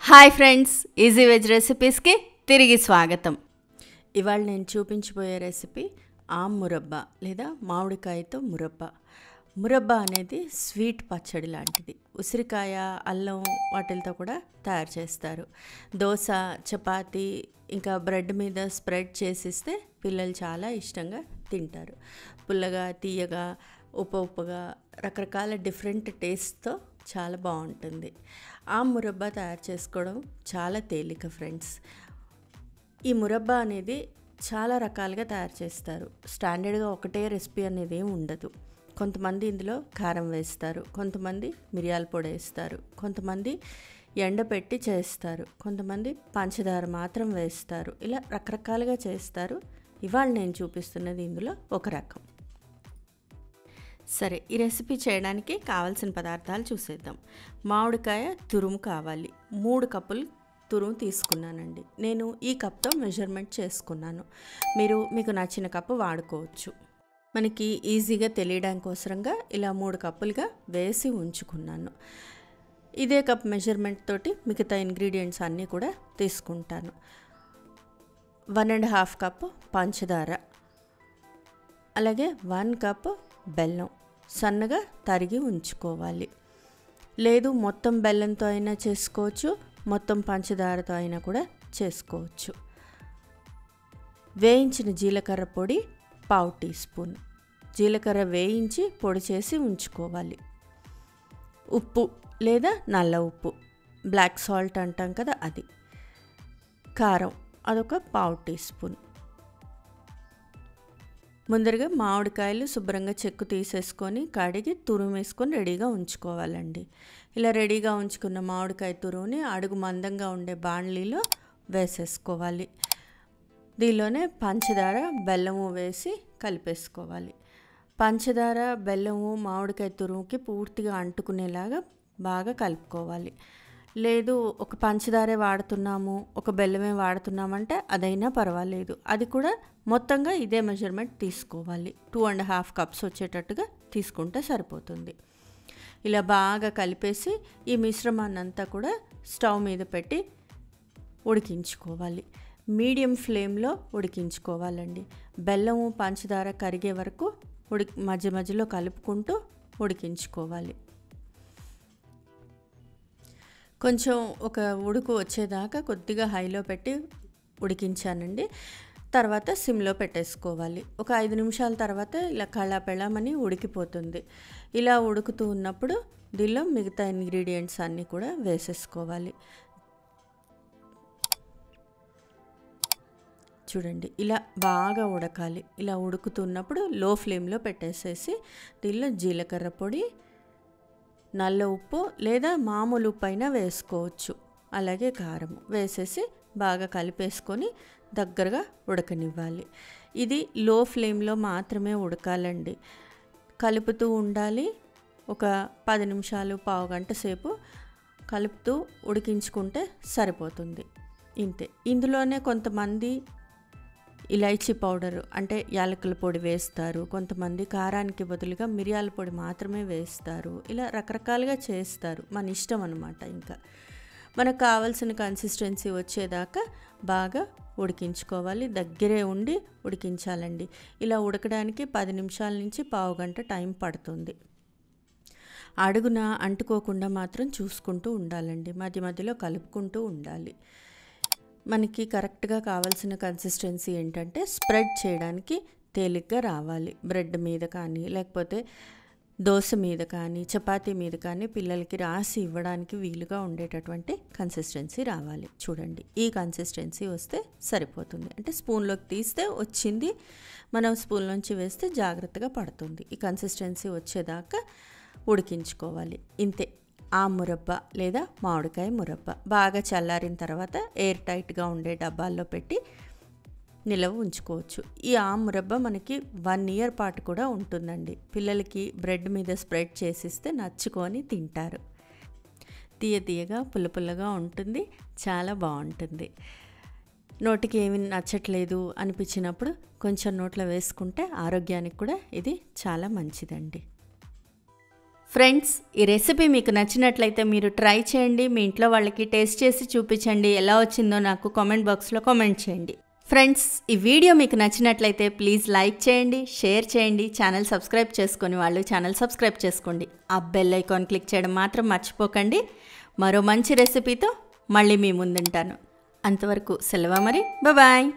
Hi friends, easy veg రెసిపీస్కి తిరిగి స్వాగతం. ఇవాళ నేను చూపించబోయే రెసిపీ ఆమ్ మురబ్బా లేదా మామిడికాయతో మురబ్బా. మురబ్బా అనేది స్వీట్ పచ్చడి లాంటిది. ఉసిరికాయ, అల్లం వాటితో కూడా తయారు చేస్తారు. దోశ, చపాతీ ఇంకా బ్రెడ్ మీద స్ప్రెడ్ చేసిస్తే పిల్లలు చాలా ఇష్టంగా తింటారు. పుల్లగా, తీయగా, ఉప్పుగా రకరకాల డిఫరెంట్ టేస్ట్తో చాలా బాగుంటుంది. ఆ మురబ్బా తయారు చేసుకోవడం చాలా తేలిక ఫ్రెండ్స్. ఈ మురబ్బా అనేది చాలా రకాలుగా తయారు చేస్తారు. స్టాండర్డ్గా ఒకటే రెసిపీ అనేది ఉండదు. కొంతమంది ఇందులో కారం వేస్తారు, కొంతమంది మిరియాల పొడి వేస్తారు, కొంతమంది ఎండపెట్టి చేస్తారు, కొంతమంది పంచదార మాత్రం వేస్తారు. ఇలా రకరకాలుగా చేస్తారు. ఇవాళ నేను చూపిస్తున్నది ఇందులో ఒక రకం. సరే, ఈ రెసిపీ చేయడానికి కావాల్సిన పదార్థాలు చూసేద్దాం. మామిడికాయ తురుము కావాలి. 3 కప్పులు తురుము తీసుకున్నానండి. నేను ఈ కప్తో మెజర్మెంట్ చేసుకున్నాను. మీకు నచ్చిన కప్పు వాడుకోవచ్చు. మనకి ఈజీగా తెలియడం కోసరంగా ఇలా 3 కప్పులుగా వేసి ఉంచుకున్నాను. ఇదే కప్ మెజర్మెంట్ తోటి మిగతా ఇంగ్రీడియంట్స్ అన్నీ కూడా తీసుకుంటాను. 1.5 కప్పు పంచదార, అలాగే 1 కప్పు బెల్లం సన్నగా తరిగి ఉంచుకోవాలి. లేదు మొత్తం బెల్లంతో అయినా చేసుకోవచ్చు, మొత్తం పంచదారతో అయినా కూడా చేసుకోవచ్చు. వేయించిన జీలకర్ర పొడి 1/2 టీ స్పూన్. జీలకర్ర వేయించి పొడి చేసి ఉంచుకోవాలి. ఉప్పు లేదా నల్ల ఉప్పు, బ్లాక్ సాల్ట్ అంటాం కదా అది. కారం అదొక 1/2 టీ స్పూన్. ముందరగా మామిడికాయలు శుభ్రంగా చెక్కు తీసేసుకొని కడిగి తురుము వేసుకొని రెడీగా ఉంచుకోవాలండి. ఇలా రెడీగా ఉంచుకున్న మామిడికాయ తురుముని అడుగు మందంగా ఉండే బాణలీలో వేసేసుకోవాలి. దీనిలోనే పంచదార, బెల్లము వేసి కలిపేసుకోవాలి. పంచదార, బెల్లము మామిడికాయ తురుముకి పూర్తిగా అంటుకునేలాగా బాగా కలుపుకోవాలి. లేదు ఒక పంచదారే వాడుతున్నాము, ఒక బెల్లమే వాడుతున్నామంటే అదైనా పర్వాలేదు. అది కూడా మొత్తంగా ఇదే మెజర్మెంట్ తీసుకోవాలి. 2.5 కప్స్ వచ్చేటట్టుగా తీసుకుంటే సరిపోతుంది. ఇలా బాగా కలిపేసి ఈ మిశ్రమాన్ని అంతా కూడా స్టవ్ మీద పెట్టి ఉడికించుకోవాలి. మీడియం ఫ్లేమ్లో ఉడికించుకోవాలండి. బెల్లము, పంచదార కరిగే వరకు మధ్య మధ్యలో కలుపుకుంటూ ఉడికించుకోవాలి. కొంచెం ఒక ఉడుకు వచ్చేదాకా కొద్దిగా హైలో పెట్టి ఉడికించానండి. తర్వాత సిమ్లో పెట్టేసుకోవాలి. ఒక 5 నిమిషాల తర్వాత ఇలా కళ్ళాపెళ్ళమని ఉడికిపోతుంది. ఇలా ఉడుకుతూ ఉన్నప్పుడు దీనిలో మిగతా ఇంగ్రీడియంట్స్ అన్నీ కూడా వేసేసుకోవాలి. చూడండి, ఇలా బాగా ఉడకాలి. ఇలా ఉడుకుతున్నప్పుడు లో ఫ్లేమ్లో పెట్టేసేసి దీనిలో జీలకర్ర పొడి, నల్ల ఉప్పు లేదా మామూలు ఉప్పు అయినా వేసుకోవచ్చు, అలాగే కారం వేసేసి బాగా కలిపేసుకొని దగ్గరగా ఉడకనివ్వాలి. ఇది లో ఫ్లేమ్లో మాత్రమే ఉడకాలండి. కలుపుతూ ఉండాలి. ఒక 10 నిమిషాలు, పావు గంట సేపు కలుపుతూ ఉడికించుకుంటే సరిపోతుంది. ఇంతే. ఇందులోనే కొంతమంది ఇలైచీ పౌడరు అంటే యాలకుల పొడి వేస్తారు, కొంతమంది కారానికి బదులుగా మిరియాల పొడి మాత్రమే వేస్తారు. ఇలా రకరకాలుగా చేస్తారు, మన ఇష్టం అన్నమాట. ఇంకా మనకు కావాల్సిన కన్సిస్టెన్సీ వచ్చేదాకా బాగా ఉడికించుకోవాలి. దగ్గరే ఉండి ఉడికించాలండి. ఇలా ఉడకడానికి 10 నిమిషాల నుంచి పావు గంట టైం పడుతుంది. అడుగున అంటుకోకుండా మాత్రం చూసుకుంటూ ఉండాలండి. మధ్య మధ్యలో కలుపుకుంటూ ఉండాలి. మనకి కరెక్ట్గా కావాల్సిన కన్సిస్టెన్సీ ఏంటంటే స్ప్రెడ్ చేయడానికి తేలిగ్గా రావాలి. బ్రెడ్ మీద కానీ, లేకపోతే దోశ మీద కానీ, చపాతీ మీద కానీ పిల్లలకి రాసి ఇవ్వడానికి వీలుగా ఉండేటటువంటి కన్సిస్టెన్సీ రావాలి. చూడండి, ఈ కన్సిస్టెన్సీ వస్తే సరిపోతుంది. అంటే స్పూన్లోకి తీస్తే వచ్చింది, మనం స్పూన్ నుంచి వేస్తే జాగ్రత్తగా పడుతుంది. ఈ కన్సిస్టెన్సీ వచ్చేదాకా ఉడికించుకోవాలి. ఇంతే ఆ మురబ్బా లేదా మామిడికాయ మురబ్బా. బాగా చల్లారిన తర్వాత ఎయిర్ టైట్గా ఉండే డబ్బాల్లో పెట్టి నిలవ ఉంచుకోవచ్చు. ఈ ఆ మురబ్బా మనకి 1 ఇయర్ పాటు కూడా ఉంటుందండి. పిల్లలకి బ్రెడ్ మీద స్ప్రెడ్ చేసిస్తే నచ్చుకొని తింటారు. తీయగా పుల్లగా ఉంటుంది, చాలా బాగుంటుంది. నోటికి ఏమి నచ్చట్లేదు అనిపించినప్పుడు కొంచెం నోట్లో వేసుకుంటే ఆరోగ్యానికి కూడా ఇది చాలా మంచిదండి. ఫ్రెండ్స్, ఈ రెసిపీ మీకు నచ్చినట్లయితే మీరు ట్రై చేయండి. మీ ఇంట్లో వాళ్ళకి టేస్ట్ చేసి చూపించండి. ఎలా వచ్చిందో నాకు కామెంట్ బాక్స్లో కామెంట్ చేయండి. ఫ్రెండ్స్, ఈ వీడియో మీకు నచ్చినట్లయితే ప్లీజ్ లైక్ చేయండి, షేర్ చేయండి. ఛానల్ సబ్స్క్రైబ్ చేసుకొని వాళ్ళు ఛానల్ సబ్స్క్రైబ్ చేసుకోండి. ఆ బెల్ ఐకాన్ క్లిక్ చేయడం మాత్రం మర్చిపోకండి. మరో మంచి రెసిపీతో మళ్ళీ మీ ముందుంటాను. అంతవరకు సెలవు మరి. బాయ్.